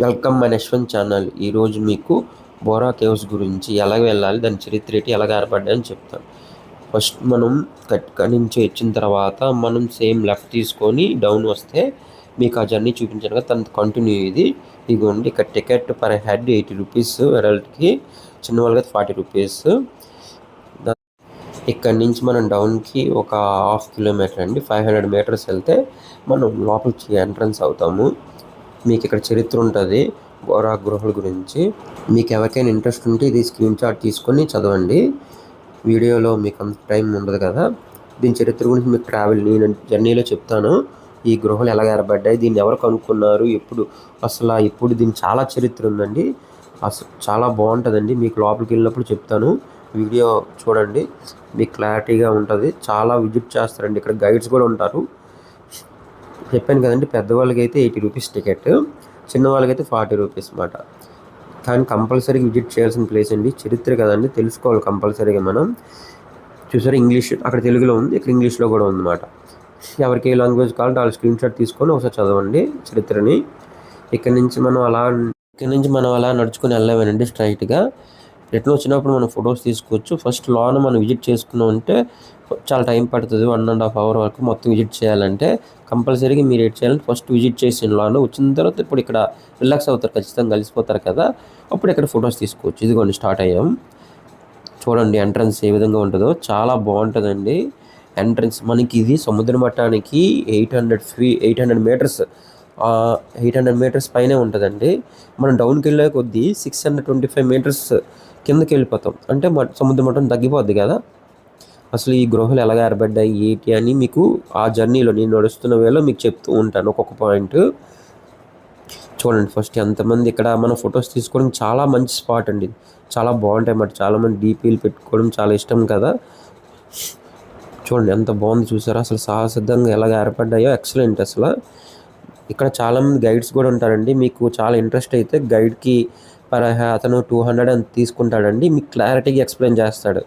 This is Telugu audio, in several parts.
Welcome my Yashwant channel. ఈరోజు మీకు బోరా కేవ్స్ గురించి ఎలా వెళ్ళాలి, దాని చరిత్ర ఏంటి, ఎలాగ ఏర్పడ్డాయని చెప్తాను. ఫస్ట్ మనం కట్క నుంచి వచ్చిన తర్వాత మనం సేమ్ లెఫ్ట్ తీసుకొని డౌన్ వస్తే మీకు ఆ జర్నీ చూపించాను కదా, తన కంటిన్యూ ఇదిగోండి. ఇక్కడ టికెట్ పర్ హెడ్ 80 రూపీస్, అడల్ట్కి, చిన్నవాళ్ళకి 40 రూపీస్. ఇక్కడ నుంచి మనం డౌన్కి ఒక ½ కిలోమీటర్ అండి, 500 మీటర్స్ వెళ్తే మనం లోపలికి ఎంట్రన్స్ అవుతాము. మీకు ఇక్కడ చరిత్ర ఉంటుంది బోరా గుహల గురించి. మీకు ఎవరికైనా ఇంట్రెస్ట్ ఉంటే ఇది స్క్రీన్ షాట్ తీసుకొని చదవండి. వీడియోలో మీకు అంత టైం ఉండదు కదా. దీని చరిత్ర గురించి మీకు నేను జర్నీలో చెప్తాను. ఈ గృహలు ఎలా ఏర్పడ్డాయి, దీన్ని ఎవరు కనుక్కున్నారు, ఇప్పుడు దీనికి చాలా చరిత్ర ఉందండి. అసలు చాలా బాగుంటుందండి. మీకు లోపలికి వెళ్ళినప్పుడు చెప్తాను. వీడియో చూడండి, మీకు క్లారిటీగా ఉంటుంది. చాలా విజిట్ చేస్తారండి. ఇక్కడ గైడ్స్ కూడా ఉంటారు. చెప్పాను కదండి, పెద్దవాళ్ళకి అయితే 80 రూపీస్ టికెట్, చిన్నవాళ్ళకైతే 40 రూపీస్ అన్నమాట. కానీ కంపల్సరీగా విజిట్ చేయాల్సిన ప్లేస్ అండి. చరిత్ర కదండి, తెలుసుకోవాలి కంపల్సరీగా. మనం చూసారు ఇంగ్లీష్, అక్కడ తెలుగులో ఉంది, ఇక్కడ ఇంగ్లీష్లో కూడా ఉందన్నమాట. ఎవరికి ఏ లాంగ్వేజ్ కావాలంటే వాళ్ళు స్క్రీన్ షాట్ తీసుకొని ఒకసారి చదవండి చరిత్రని. ఇక్కడ నుంచి మనం అలా నడుచుకొని వెళ్ళామేనండి స్ట్రైట్గా. రిటర్న్ వచ్చినప్పుడు మనం ఫొటోస్ తీసుకోవచ్చు. ఫస్ట్ లోన మనం విజిట్ చేసుకున్నాం అంటే చాలా టైం పడుతుంది, 1.5 అవర్ వరకు మొత్తం విజిట్ చేయాలంటే. కంపల్సరీగా మీరు ఏం చేయాలంటే ఫస్ట్ విజిట్ చేసిన లోన వచ్చిన తర్వాత ఇప్పుడు ఇక్కడ రిలాక్స్ అవుతారు, ఖచ్చితంగా కలిసిపోతారు కదా, అప్పుడు ఇక్కడ ఫొటోస్ తీసుకోవచ్చు. ఇదిగోండి స్టార్ట్ అయ్యాం. చూడండి ఎంట్రన్స్ ఏ విధంగా ఉంటుందో, చాలా బాగుంటుందండి ఎంట్రన్స్. మనకి ఇది సముద్ర మట్టానికి 800 మీటర్స్, 800 మీటర్స్ పైనే ఉంటుందండి. మనం డౌన్కి వెళ్ళే కొద్దీ 625 మీటర్స్ కిందకి వెళ్ళిపోతాం. అంటే సముద్ర మట్టం తగ్గిపోద్ది కదా. అసలు ఈ గృహలు ఎలాగ ఏర్పడ్డాయి ఏంటి అని మీకు ఆ జర్నీలో నేను నడుస్తున్న వేళ మీకు చెప్తూ ఉంటాను ఒక్కొక్క పాయింట్. చూడండి ఫస్ట్ ఎంతమంది ఇక్కడ మనం ఫొటోస్ తీసుకోవడం చాలా మంచి స్పాట్ అండి. చాలా బాగుంటాయి అన్నమాట. చాలామంది డీపీలు పెట్టుకోవడం చాలా ఇష్టం కదా. చూడండి ఎంత బాగుంది చూసారా. అసలు సహసిద్ధంగా ఎలాగ ఏర్పడ్డాయో ఎక్సలెంట్. అసలు ఇక్కడ చాలామంది గైడ్స్ కూడా ఉంటారండి. మీకు చాలా ఇంట్రెస్ట్ అయితే గైడ్కి అతను 200 అని తీసుకుంటాడండి. మీకు క్లారిటీగా ఎక్స్ప్లెయిన్ చేస్తాడు.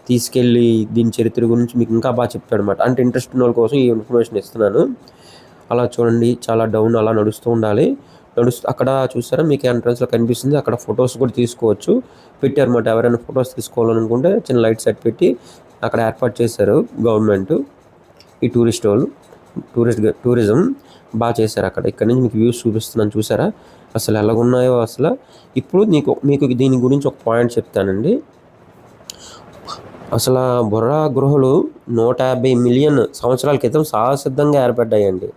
తీసుకెళ్ళి దీని చరిత్ర గురించి మీకు ఇంకా బాగా చెప్తాడు అనమాట. అంటే ఇంట్రెస్ట్ ఉన్న వాళ్ళ కోసం ఈ ఇన్ఫర్మేషన్ ఇస్తున్నాను. అలా చూడండి, చాలా డౌన్ అలా నడుస్తూ ఉండాలి. అక్కడ చూసారా మీకు ఎంట్రన్స్లో కనిపిస్తుంది, అక్కడ ఫొటోస్ కూడా తీసుకోవచ్చు. పెట్టారన్నమాట. ఎవరైనా ఫొటోస్ తీసుకోవాలనుకుంటే చిన్న లైట్ సెట్ పెట్టి అక్కడ ఏర్పాటు చేశారు గవర్నమెంట్. ఈ టూరిజం బాగా చేశారు అక్కడ. ఇక్కడ నుంచి మీకు వ్యూస్ చూపిస్తున్నాను చూసారా అసలు ఎలాగున్నాయో. అసలు ఇప్పుడు మీకు దీని గురించి ఒక పాయింట్ చెప్తానండి. అసలు బొర్రా గుహలు 150 మిలియన్ సంవత్సరాల క్రితం సహసిద్ధంగా ఏర్పడ్డాయండి.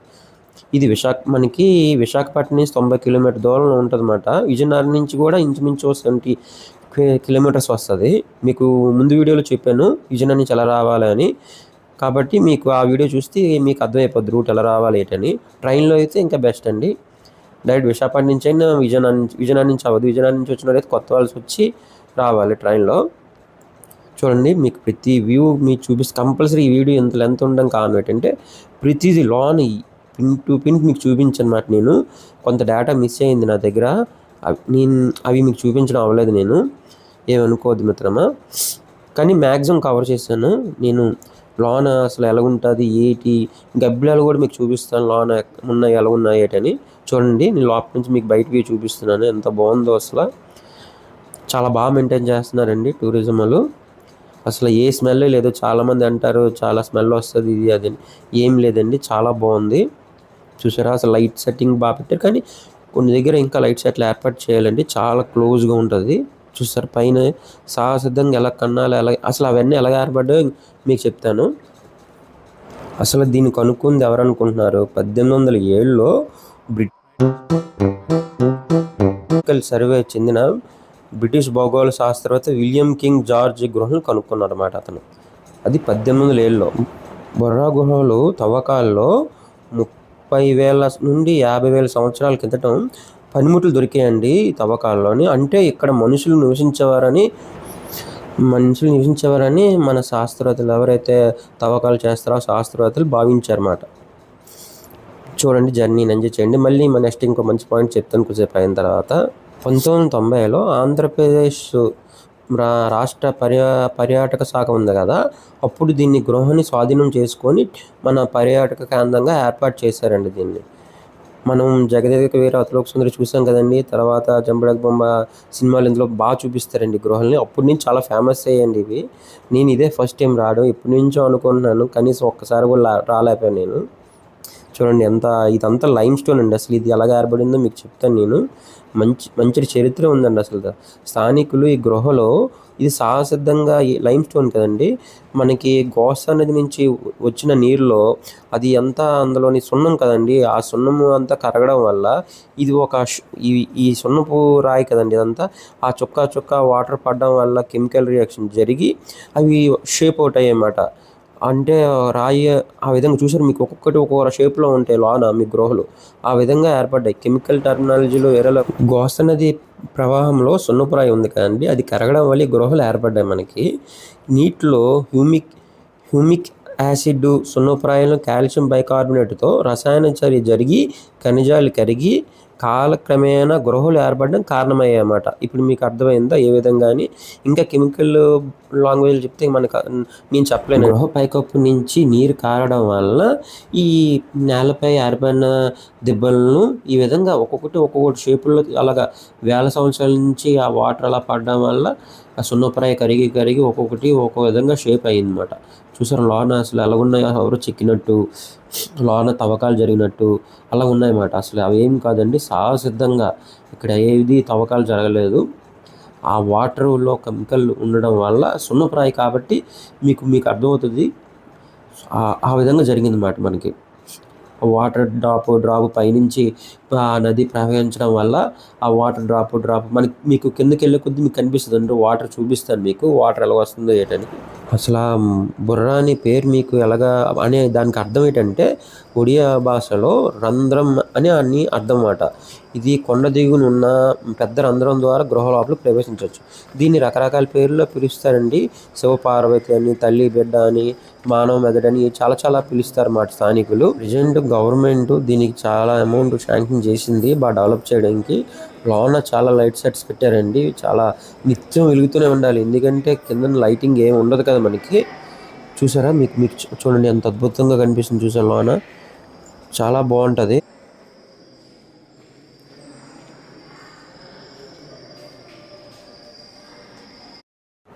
ఇది మనకి విశాఖపట్నం నుంచి 90 కిలోమీటర్ దూరంలో ఉంటుంది అన్నమాట. విజయనగరం నుంచి కూడా ఇంచుమించు 70 కిలోమీటర్స్ వస్తుంది. మీకు ముందు వీడియోలో చెప్పాను విజయనగరం నుంచి ఎలా రావాలని. కాబట్టి మీకు ఆ వీడియో చూస్తే మీకు అర్థమైపోద్ది రూట్ ఎలా రావాలి ఏంటని. ట్రైన్లో అయితే ఇంకా బెస్ట్ అండి. డైరెక్ట్ విశాఖపట్నం నుంచి అయినా విజయనగరం నుంచి అవ్వదు. విజయనగరం నుంచి వచ్చిన అయితే కొత్త వాళ్ళకి వచ్చి రావాలి ట్రైన్లో. చూడండి మీకు ప్రతి వ్యూ మీకు చూపిస్తే కంపల్సరీ ఈ వీడియో ఎంత లెంత్ ఉండడం కారణం ఏంటంటే ప్రతిదీ లోన్ పిన్ టు పిన్ మీకు చూపించనమాట. నేను కొంత డేటా మిస్ అయింది నా దగ్గర, అవి మీకు చూపించడం అవ్వలేదు. నేను ఏమనుకోవద్దు మిత్రమా, కానీ మ్యాక్సిమం కవర్ చేశాను నేను. లోన అసలు ఎలాగుంటుంది ఏంటి, గబ్బిలాలు కూడా మీకు చూపిస్తాను లోన ఉన్నాయి ఎలా ఉన్నాయి ఏంటని. చూడండి నేను లోపల నుంచి మీకు బయట వ్యూ చూపిస్తున్నాను ఎంత బాగుందో. అసలు చాలా బాగా మెయింటైన్ చేస్తున్నారండి టూరిజం వాళ్ళు. అసలు ఏ స్మెల్ లేదు. చాలామంది అంటారు చాలా స్మెల్ వస్తుంది ఇది అది, ఏం లేదండి, చాలా బాగుంది. చూసారా అసలు లైట్ సెట్టింగ్ బాగా పెట్టారు. కానీ కొన్ని దగ్గర ఇంకా లైట్ సెట్లు ఏర్పాటు చేయాలండి, చాలా క్లోజ్గా ఉంటుంది. చూసారు పైన సహసిద్ధంగా ఎలా కన్నాలి, అసలు అవన్నీ ఎలా ఏర్పడ్డాయో మీకు చెప్తాను. అసలు దీన్ని కనుక్కుంది ఎవరు అనుకుంటున్నారు? 1807లో బ్రిటిష్ సర్వే చెందిన బ్రిటిష్ భౌగోళ శాస్త్రవేత్త విలియం కింగ్ జార్జ్ గుహలను కనుక్కున్నారు అన్నమాట అతను. అది 1807లో. బొర్రా గుహలు తవ్వకాల్లో 30,000 నుండి 50,000 సంవత్సరాల కిందట పనిముట్లు దొరికాయండి ఈ తవ్వకాల్లోని. అంటే ఇక్కడ మనుషులు నివసించేవారని మన శాస్త్రవేత్తలు ఎవరైతే తవ్వకాలు చేస్తారో శాస్త్రవేత్తలు భావించారన్నమాట. చూడండి జర్నీని ఎంజాయ్ చేయండి. మళ్ళీ నెక్స్ట్ ఇంకో మంచి పాయింట్ చెప్తాను కొద్దిసేపు అయిన తర్వాత. 1990లో ఆంధ్రప్రదేశ్ రాష్ట్ర పర్యాటక శాఖ ఉంది కదా, అప్పుడు దీన్ని గృహాన్ని స్వాధీనం చేసుకొని మన పర్యాటక కేంద్రంగా ఏర్పాటు చేశారండి దీన్ని. మనం 'జగదేక వీర అతిలోక సుందరి' చూసాం కదండీ! తర్వాత 'జంబలక బొమ్మ' సినిమాలు ఇందులో చూపిస్తారండి గృహాలని. అప్పటి నుంచి చాలా ఫేమస్ అయ్యాయండి ఇవి. నేను ఇదే ఫస్ట్ టైం రావడం. ఎప్పటినుంచో అనుకుంటున్నాను. కనీసం ఒక్కసారి కూడా రాలేకపోయాను నేను. చూడండి ఇదంతా లైమ్ స్టోన్ అండి. అసలు ఇది ఎలాగ ఏర్పడిందో మీకు చెప్తాను నేను. మంచి చరిత్ర ఉందండి అసలు. స్థానికులు ఈ గృహలో ఇది సహజసిద్ధంగా ఈ లైమ్ స్టోన్ కదండీ! మనకి గోసా నది నుంచి వచ్చిన నీరులో అది అంతా అందులోని సున్నం కదండీ! ఆ సున్నము అంతా కరగడం వల్ల ఇది ఒక ఈ సున్నపు రాయి కదండీ ఇదంతా. ఆ చుక్క వాటర్ పడడం వల్ల కెమికల్ రియాక్షన్ జరిగి అవి షేప్ అవుట్ అయ్యాయన్నమాట. అంటే రాయి ఆ విధంగా చూసారు మీకు ఒక్కొక్కటి ఒక్కొక్క షేప్‌లో ఉంటాయి లోన మీ గృహలు. ఆ విధంగా ఏర్పడ్డాయి. కెమికల్ టెర్మినాలజీలో వేరేలా గోస్త నది ప్రవాహంలో సున్నపు రాయి ఉంది కదండీ! అది కరగడం వల్ల ఈ గృహలు ఏర్పడ్డాయి మనకి. నీటిలో హ్యూమిక్ యాసిడ్, సున్నపురాయిలను కాల్షియం బైకార్బోనేట్‌తో రసాయన చర్య జరిగి ఖనిజాలు కరిగి కాలక్రమేణా గృహలు ఏర్పడడం కారణమయ్యాయన్నమాట. ఇప్పుడు మీకు అర్థమైందా ఏ విధంగా అని? ఇంకా కెమికల్ లాంగ్వేజ్‌లో చెప్తే నేను చెప్పలేను. గృహ పైకప్పు నుంచి నీరు కారడం వలన ఈ నేలపై ఏర్పడిన దిబ్బలను ఈ విధంగా ఒక్కొక్కటి షేపుల్లో అలాగా వేల సంవత్సరాల నుంచి ఆ వాటర్ అలా పడడం వల్ల ఆ సున్నపురాయి కరిగి ఒక్కొక్కటి ఒక్కో విధంగా షేప్ అయిందన్నమాట. చూసారా లోన అసలు ఎలాగున్నాయో ఎవరో చెక్కినట్టు, లోన తవ్వకాలు జరిగినట్టు అలా ఉన్నాయన్నమాట. అసలు అవేం కాదండి సహజసిద్ధంగా ఇక్కడ ఏది తవ్వకాలు జరగలేదు. ఆ వాటర్‌లో కెమికల్ ఉండడం వల్ల సున్నపురాయి కాబట్టి మీకు అర్థమవుతది. ఆ విధంగా జరిగిందన్నమాట మనకి. వాటర్ డ్రాప్ పైనుంచి ఆ నది ప్రవహించడం వల్ల ఆ వాటర్ డ్రాప్ మీకు కిందకెళ్ళే కొద్దీ మీకు కనిపిస్తదండి. వాటర్ చూపిస్తాను మీకు. వాటర్ ఎలా వస్తుందో ఏటని. అసలా బుర్ర అనే పేరు మీకు ఎలాగా అనే దానికి అర్థం ఏంటంటే ఒడియా భాషలో రంధ్రం అని అర్థం మాట. ఇది కొండ దిగువన ఉన్న పెద్ద రంధ్రం ద్వారా గృహ లోపలికి ప్రవేశించవచ్చు. దీన్ని రకరకాల పేర్లలో పిలుస్తారండి. శివపార్వతి అని, తల్లి బిడ్డ అని, మానవ మెదడని చాలా పిలుస్తారన్నమాట స్థానికులు. ప్రెజెంట్ గవర్నమెంట్ దీనికి చాలా అమౌంట్ శాంక్షన్ చేసింది బాగా డెవలప్ చేయడానికి. లోన చాలా లైట్ సెట్స్ పెట్టారండి. చాలా నిత్యం వెలుగుతూనే ఉండాలి. ఎందుకంటే కిందన లైటింగ్ ఏమి ఉండదు కదా మనకి. చూసారా మీకు చూడండి ఎంత అద్భుతంగా కనిపిస్తుంది చూసారా లోన. చాలా బాగుంటుంది.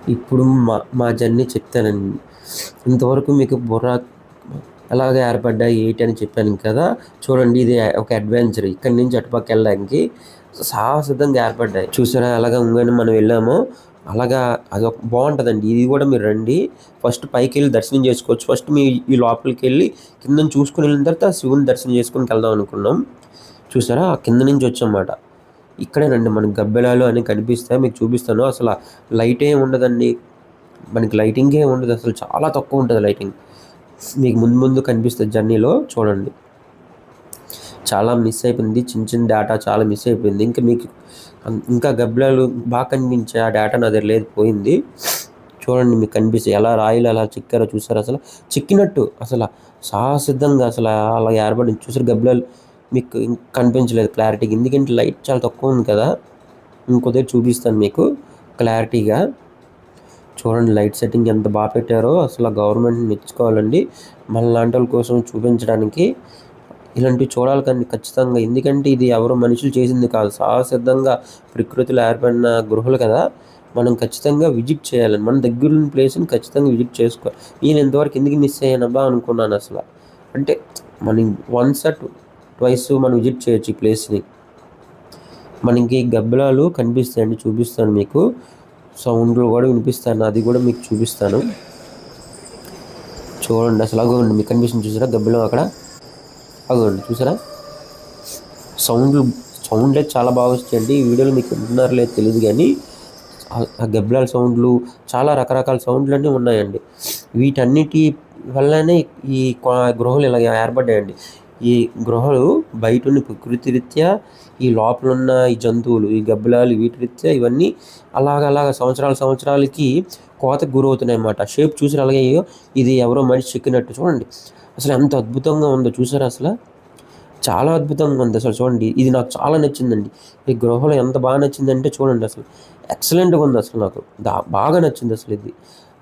ఇప్పుడు మా జర్నీ చెప్తానండి. ఇంతవరకు మీకు బుర్ర ఎలాగ ఏర్పడ్డాయి ఏంటి అని చెప్పాను కదా. చూడండి ఇది ఒక అడ్వెంచర్. ఇక్కడి నుంచి అటుపక్క వెళ్ళడానికి సాహసిద్ధంగా ఏర్పడ్డాయి. చూసారా ఎలాగ ఉంగని మనం వెళ్ళామో అలాగా అదొక బాగుంటుందండి. ఇది కూడా మీరు రండి. ఫస్ట్ పైకి వెళ్ళి దర్శనం చేసుకోవచ్చు. ఫస్ట్ ఈ లోపలికి వెళ్ళి కిందని చూసుకుని వెళ్ళిన తర్వాత శివుని దర్శనం చేసుకుని వెళ్దాం అనుకున్నాం. చూసారా కింద నుంచి వచ్చామాట. ఇక్కడేనండి మనకి గబ్బెలాలు అని కనిపిస్తాయి. మీకు చూపిస్తాను. అసలు లైట్ ఏమి ఉండదండి. మనకి లైటింగే ఉండదు. అసలు చాలా తక్కువ ఉంటుంది లైటింగ్. మీకు ముందు కనిపిస్తుంది జర్నీలో చూడండి. చాలా మిస్ అయిపోయింది. చిన్న డేటా చాలా మిస్ అయిపోయింది. ఇంకా గబ్బిలాలు బాగా కనిపించే ఆ డేటా నా దగ్గర లేదు, పోయింది. చూడండి మీకు కనిపిస్తాయి. ఎలా రాయిలు అలా చిక్కారో చూసారు. అసలు చిక్కినట్టు అసలు సహసిద్ధంగా అసలు అలా ఏర్పడింది. చూసారు గబ్బిలాలు మీకు కనిపించలేదు క్లారిటీగా. ఎందుకంటే లైట్ చాలా తక్కువ ఉంది కదా. ఇంకొద్దిగా చూపిస్తాను మీకు క్లారిటీగా. చూడండి లైట్ సెట్టింగ్ ఎంత బాగా పెట్టారో. అసలు గవర్నమెంట్ మెచ్చుకోవాలండి. మనలాంటి వాళ్ళ కోసం చూపించడానికి ఇలాంటివి చూడాలి కానీ ఖచ్చితంగా. ఎందుకంటే ఇది ఎవరో మనుషులు చేసింది కాదు. సహజసిద్ధంగా ప్రకృతిలో ఏర్పడిన గృహలు కదా. మనం ఖచ్చితంగా విజిట్ చేయాలండి. మన దగ్గరున్న ప్లేస్ని ఖచ్చితంగా విజిట్ చేసుకోవాలి. నేను ఎంతవరకు ఎందుకు మిస్ అయ్యానబ్బా అనుకున్నాను అసలు. అంటే మనం వన్స్ ఆర్ ట్వైస్ మనం విజిట్ చేయొచ్చు ఈ ప్లేస్ని. మనకి గబ్బిలాలు కనిపిస్తాయండి, చూపిస్తాను మీకు. సౌండ్లు కూడా వినిపిస్తాను, అది కూడా మీకు చూపిస్తాను. చూడండి అసలు అగోండి మీకు కనిపిస్తుంది చూసారా గబ్బిలం అక్కడ. అగోండి చూసారా సౌండ్లే చాలా బాగా వస్తాయండి. ఈ వీడియోలో మీకు వింటున్నారో లేదో తెలియదు కానీ ఆ గబ్బిలాల సౌండ్లు చాలా రకరకాల సౌండ్లు అన్నీ ఉన్నాయండి. వీటన్నిటి వల్లనే ఈ గృహలు ఇలా ఏర్పడ్డాయండి. ఈ గృహలు బయట ఉన్న ప్రకృతి రీత్యా, ఈ లోపల ఉన్న ఈ జంతువులు, ఈ గబ్బిలాలు వీటి రీత్యా ఇవన్నీ అలాగ సంవత్సరాలకి కోతకు గురవుతున్నాయి అన్నమాట. షేప్ చూసారు అలాగే ఇది ఎవరో మనిషి చెక్కినట్టు. చూడండి అసలు ఎంత అద్భుతంగా ఉందో చూసారా. అసలు చాలా అద్భుతంగా ఉంది అసలు. చూడండి ఇది నాకు చాలా నచ్చిందండి. ఈ గృహలో ఎంత బాగా నచ్చిందంటే చూడండి అసలు ఎక్సలెంట్గా ఉంది. అసలు నాకు బాగా నచ్చింది అసలు ఇది.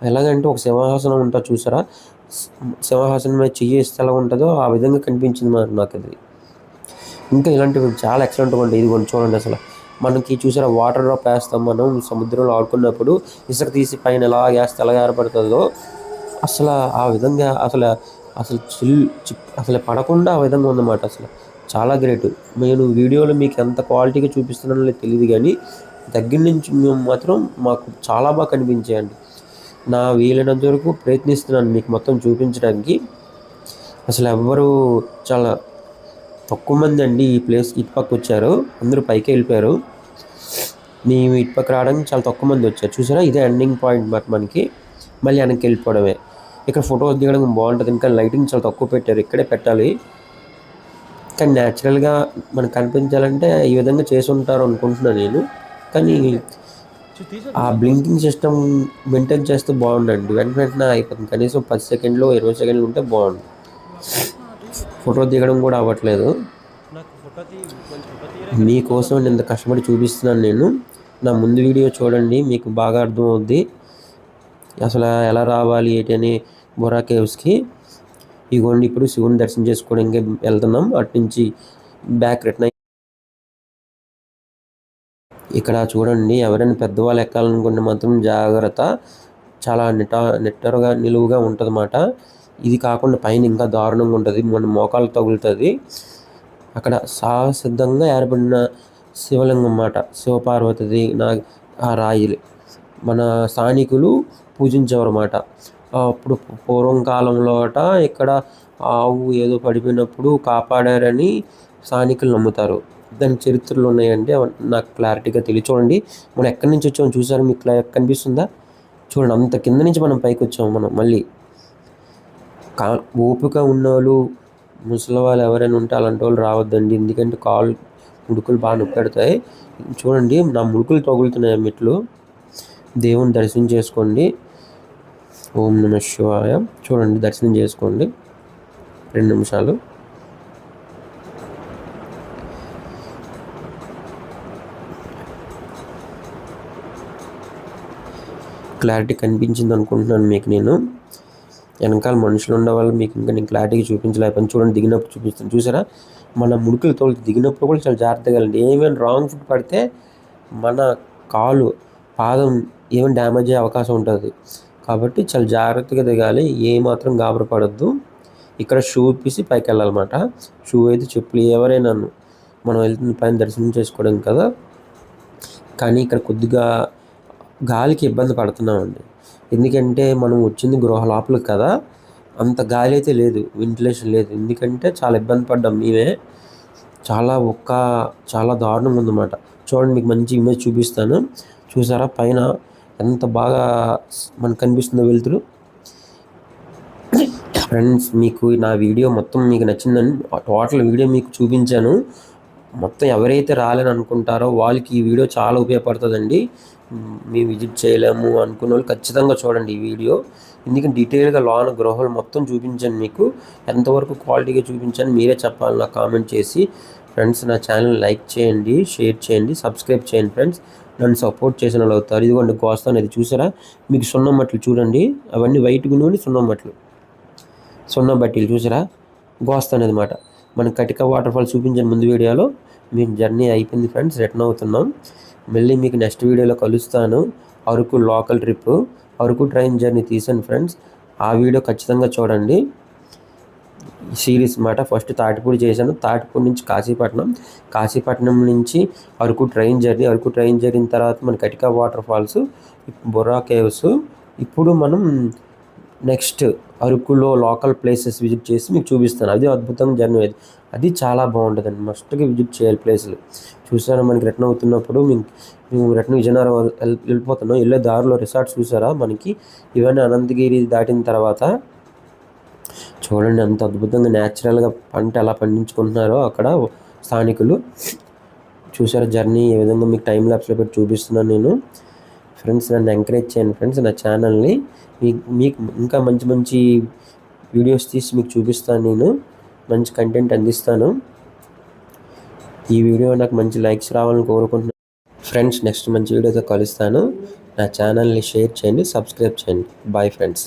ఎలాగంటే ఒక సింహాసనం ఉంటుంది చూసారా. సింహాసనం మీద చెయ్యి వేస్తే ఎలా ఉంటుందో ఆ విధంగా కనిపించింది నాకు అది. ఇంకా ఇలాంటివి చాలా ఎక్సలెంట్గా ఉంటాయి. ఇదిగోండి చూడండి, అసలు మనకి చూసారా వాటర్ డ్రాప్ వేస్తాం మనం సముద్రంలో ఆడుకున్నప్పుడు, ఇసుక తీసి పైన ఎలా వేస్తే ఎలా ఏర్పడుతుందో అసలు ఆ విధంగా అసలు అసలు పడకుండా ఆ విధంగా ఉందన్నమాట. అసలు చాలా గ్రేట్. నేను వీడియోలో మీకు ఎంత క్వాలిటీగా చూపిస్తున్నానో లేదు తెలియదు, కానీ దగ్గర నుంచి మేము మాత్రం మాకు చాలా బాగా కనిపించాయండి. నా వీలైనంత వరకు ప్రయత్నిస్తున్నాను మీకు మొత్తం చూపించడానికి. అసలు ఎవ్వరూ చాలా తక్కువ మంది అండి ఈ ప్లేస్కి ఇటుపక్క వచ్చారు, అందరూ పైకి వెళ్ళిపోయారు. మేము ఇటుపక్క రావడానికి చాలా తక్కువ మంది వచ్చారు. చూసారా, ఇదే ఎండింగ్ పాయింట్ మనకి, మళ్ళీ వెనక్కి వెళ్ళిపోవడమే. ఇక్కడ ఫోటోస్ దిగడం బాగుంటుంది, ఇంకా లైటింగ్ చాలా తక్కువ పెట్టారు, ఇక్కడే పెట్టాలి. కానీ న్యాచురల్గా మనకు కనిపించాలంటే ఈ విధంగా చేసి ఉంటారు అనుకుంటున్నాను నేను. కానీ ఆ బ్లింకింగ్ సిస్టమ్ మెయింటైన్ చేస్తే బాగుండండి, వెంటనే అయిపోతుంది. కనీసం 10 సెకండ్లు 20 సెకండ్లు ఉంటే బాగుండు. ఫోటో దిగడం కూడా అవ్వట్లేదు. మీకోసం నేను ఇంత కష్టపడి చూపిస్తున్నాను నేను. నా ముందు వీడియో చూడండి, మీకు బాగా అర్థమవుద్ది అసలు ఎలా రావాలి ఏంటి అని బొర్రా కేవ్స్కి. ఇగోండి ఇప్పుడు శివుని దర్శనం చేసుకోవడానికి వెళ్తున్నాం. అటు నుంచి బ్యాక్ రిటర్న్. ఇక్కడ చూడండి, ఎవరైనా పెద్దవాళ్ళు ఎక్కాలనుకుంటే మాత్రం జాగ్రత్త, చాలా నిట్టరుగా నిలువుగా ఉంటుంది అన్నమాట. ఇది కాకుండా పైన ఇంకా దారుణంగా ఉంటుంది, మన మోకాలు తగులుతుంది. అక్కడ సహసిద్ధంగా ఏర్పడిన శివలింగం అన్నమాట, శివపార్వతిది ఆ రాయిలు మన స్థానికులు పూజించేవారు అన్నమాట. అప్పుడు పూర్వం కాలంలో ఇక్కడ ఆవు ఏదో పడిపోయినప్పుడు కాపాడారని స్థానికులు నమ్ముతారు. దాని చరిత్రలు ఉన్నాయండి, నాకు క్లారిటీగా తెలియ. చూడండి మనం ఎక్కడి నుంచి వచ్చామో చూసారు, మీకు కనిపిస్తుందా? చూడండి, అంత కింద నుంచి మనం పైకి వచ్చాము. మనం మళ్ళీ ఓపిక ఉన్నవాళ్ళు, ముసలి వాళ్ళు ఎవరైనా ఉంటే అలాంటి వాళ్ళు రావద్దండి, ఎందుకంటే ముడుకులు బాగా నొప్పి పెడతాయి. చూడండి, నా ముడుకులు తగులుతున్నాయి మెట్లు. దేవుని దర్శనం చేసుకోండి. ఓం నమః శివాయ. చూడండి, దర్శనం చేసుకోండి 2 నిమిషాలు. క్లారిటీ కనిపించింది అనుకుంటున్నాను మీకు. నేను వెనకాల మనుషులు ఉండేవాళ్ళు మీకు ఇంకా నేను క్లారిటీగా చూపించలేకపోయాను. చూడండి, దిగినప్పుడు చూపిస్తాను. చూసారా, మన ముడుకులు తోలు దిగినప్పుడు కూడా చాలా జాగ్రత్తగా వెళ్ళండి. ఏమైనా రాంగ్ ఫుట్ పడితే మన పాదం ఏమైనా డ్యామేజ్ అయ్యే అవకాశం ఉంటుంది, కాబట్టి చాలా జాగ్రత్తగా దిగాలి. ఏమాత్రం గాబరపడద్దు. ఇక్కడ షూ ఇప్పేసి పైకి వెళ్ళాలన్నమాట. షూ అయితే చెప్పులు ఎవరైనా మనం వెళ్తుంది పైన దర్శనం చేసుకోవడం కదా. కానీ ఇక్కడ కొద్దిగా గాలికి ఇబ్బంది పడుతున్నామండి, ఎందుకంటే మనం వచ్చింది గృహ లోపలికి కదా, అంత గాలి అయితే లేదు, వెంటిలేషన్ లేదు. ఎందుకంటే చాలా ఇబ్బంది పడ్డాం మేమే. చాలా దారుణంగా ఉందన్నమాట. చూడండి, మీకు మంచి ఇమేజ్ చూపిస్తాను. చూసారా పైన ఎంత బాగా మనకు కనిపిస్తుందో వెలుతురు. ఫ్రెండ్స్, మీకు నా వీడియో మొత్తం మీకు నచ్చిందని టోటల్ వీడియో మీకు చూపించాను. మొత్తం ఎవరైతే రాలేని అనుకుంటారో వాళ్ళకి ఈ వీడియో చాలా ఉపయోగపడుతుందండి. మేము విజిట్ చేయలేము అనుకున్న వాళ్ళు ఖచ్చితంగా చూడండి ఈ వీడియో, ఎందుకంటే డీటెయిల్గా లోన గృహాలు మొత్తం చూపించాను మీకు. ఎంతవరకు క్వాలిటీగా చూపించాను మీరే చెప్పాలి నాకు కామెంట్ చేసి. ఫ్రెండ్స్, నా ఛానల్ లైక్ చేయండి, షేర్ చేయండి, సబ్స్క్రైబ్ చేయండి. ఫ్రెండ్స్, నన్ను సపోర్ట్ చేసిన వాళ్ళు అవుతారు. ఇదిగోండి గోస్తాను, ఇది చూసారా, మీకు సున్నం మట్లు చూడండి, అవన్నీ వైట్ గుని సున్నం మట్లు, సున్నం బట్టీలు చూసారా, గోస్తాను అనమాట. మనం కటిక వాటర్ ఫాల్ చూపించిన ముందు వీడియోలో. మీకు జర్నీ అయిపోయింది ఫ్రెండ్స్, రిటర్న్ అవుతున్నాం. మళ్ళీ మీకు నెక్స్ట్ వీడియోలో కలుస్తాను. Araku local trip, Araku train journey తీసాను ఫ్రెండ్స్, ఆ వీడియో ఖచ్చితంగా చూడండి. సిరీస్ అన్నమాట. ఫస్ట్ తాటిపూడి చేశాను, తాటిపూడి నుంచి కాశీపట్నం నుంచి అరకు ట్రైన్ జర్నీ తర్వాత మన కటిక వాటర్ ఫాల్స్, బొర్రా కేవ్స్. ఇప్పుడు మనం నెక్స్ట్ అరకులో లోకల్ ప్లేసెస్ విజిట్ చేసి మీకు చూపిస్తాను. అది అద్భుతంగా జర్నీ, అది చాలా బాగుంటుందండి, మస్ట్గా విజిట్ చేయాలి ప్లేసులు. చూసారా, మనకి రిటర్న్ అవుతున్నప్పుడు మేము రిటర్న్ విజయనగరం వెళ్ళిపోతున్నాం. వెళ్ళే దారిలో రిసార్ట్స్ చూసారా మనకి, ఇవన్నీ అనంతగిరి దాటిన తర్వాత. చూడండి అంత అద్భుతంగా న్యాచురల్గా పంట ఎలా పండించుకుంటున్నారో అక్కడ స్థానికులు. చూసారా జర్నీ ఏ విధంగా మీకు టైం ల్యాప్స్లో పెట్టి చూపిస్తున్నాను నేను. ఫ్రెండ్స్, నన్ను ఎంకరేజ్ చేయండి ఫ్రెండ్స్, నా ఛానల్ని. మీకు ఇంకా మంచి మంచి వీడియోస్ తీసి మీకు చూపిస్తాను, నేను మంచి కంటెంట్ అందిస్తాను. ఈ వీడియో నాకు మంచి లైక్స్ రావాలని కోరుకుంటున్నాను ఫ్రెండ్స్. నెక్స్ట్ మంచి వీడియోతో కలుస్తాను. నా ఛానల్ని షేర్ చేయండి, సబ్స్క్రైబ్ చేయండి. Bye friends.